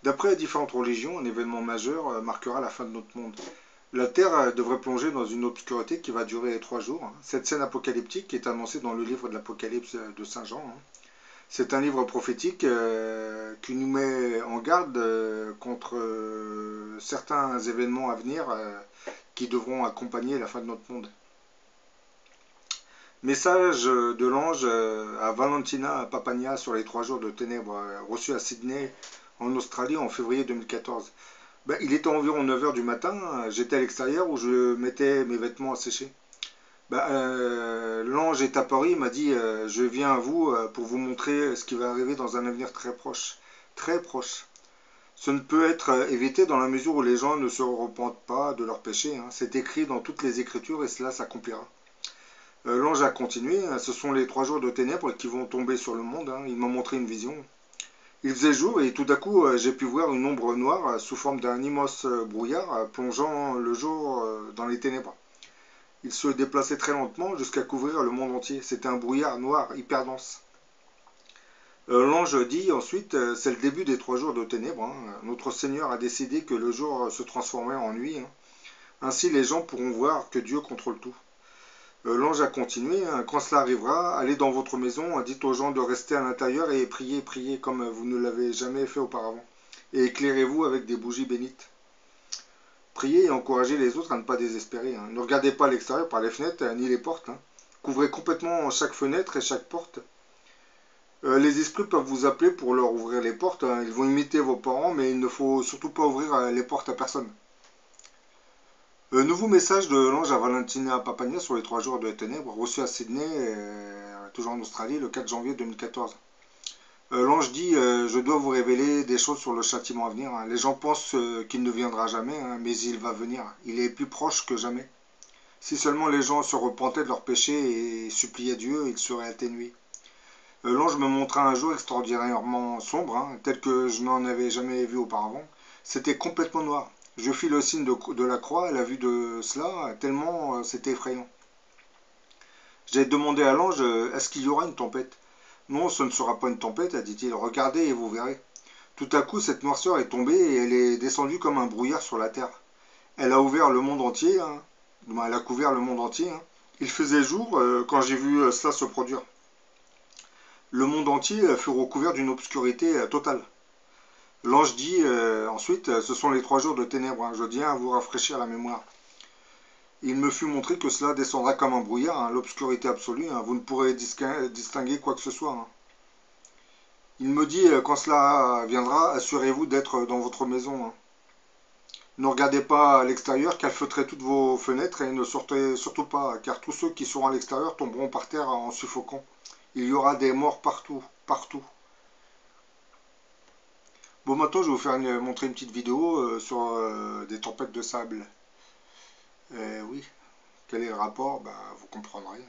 D'après différentes religions, un événement majeur marquera la fin de notre monde. La Terre devrait plonger dans une obscurité qui va durer 3 jours. Cette scène apocalyptique est annoncée dans le livre de l'Apocalypse de Saint Jean. C'est un livre prophétique qui nous met en garde contre certains événements à venir qui devront accompagner la fin de notre monde. Message de l'ange à Valentina Papania sur les 3 jours de ténèbres reçu à Sydney en Australie en février 2014. Ben, il était environ 9 heures du matin, j'étais à l'extérieur où je mettais mes vêtements à sécher. Ben, l'ange est apparu, il m'a dit je viens à vous pour vous montrer ce qui va arriver dans un avenir très proche. Très proche. Ce ne peut être évité dans la mesure où les gens ne se repentent pas de leurs péchés. C'est écrit dans toutes les Écritures et cela s'accomplira. L'ange a continué, ce sont les 3 jours de ténèbres qui vont tomber sur le monde. Il m'a montré une vision. Il faisait jour et tout à coup j'ai pu voir une ombre noire sous forme d'un immense brouillard plongeant le jour dans les ténèbres. Il se déplaçait très lentement jusqu'à couvrir le monde entier. C'était un brouillard noir hyper dense. L'ange dit ensuite c'est le début des 3 jours de ténèbres. Notre Seigneur a décidé que le jour se transformerait en nuit. Ainsi les gens pourront voir que Dieu contrôle tout. L'ange a continué, quand cela arrivera, allez dans votre maison, dites aux gens de rester à l'intérieur et priez, priez comme vous ne l'avez jamais fait auparavant. Et éclairez-vous avec des bougies bénites. Priez et encouragez les autres à ne pas désespérer. Ne regardez pas à l'extérieur par les fenêtres ni les portes. Couvrez complètement chaque fenêtre et chaque porte. Les esprits peuvent vous appeler pour leur ouvrir les portes. Ils vont imiter vos parents, mais il ne faut surtout pas ouvrir les portes à personne. Nouveau message de l'ange à Valentina Papania sur les 3 jours de ténèbres, reçu à Sydney, toujours en Australie, le 4 janvier 2014. L'ange dit je dois vous révéler des choses sur le châtiment à venir. Les gens pensent qu'il ne viendra jamais, mais il va venir. Il est plus proche que jamais. Si seulement les gens se repentaient de leurs péchés et suppliaient Dieu, ils seraient atténués. L'ange me montra un jour extraordinairement sombre, tel que je n'en avais jamais vu auparavant. C'était complètement noir. Je fis le signe de la croix à la vue de cela, tellement c'était effrayant. J'ai demandé à l'ange est-ce qu'il y aura une tempête? Non, ce ne sera pas une tempête, dit-il. Regardez et vous verrez. Tout à coup, cette noirceur est tombée et elle est descendue comme un brouillard sur la terre. Elle a ouvert le monde entier. Elle a couvert le monde entier. Il faisait jour quand j'ai vu cela se produire. Le monde entier fut recouvert d'une obscurité totale. L'ange dit ensuite ce sont les 3 jours de ténèbres. Je tiens à vous rafraîchir la mémoire. Il me fut montré que cela descendra comme un brouillard, l'obscurité absolue. Vous ne pourrez distinguer quoi que ce soit. Il me dit quand cela viendra, assurez-vous d'être dans votre maison. Ne regardez pas à l'extérieur, calfeutrez toutes vos fenêtres et ne sortez surtout pas, car tous ceux qui seront à l'extérieur tomberont par terre en suffoquant. Il y aura des morts partout, partout. Bon, maintenant je vais vous faire montrer une petite vidéo sur des tempêtes de sable. Oui, quel est le rapport? Ben, vous comprendrez.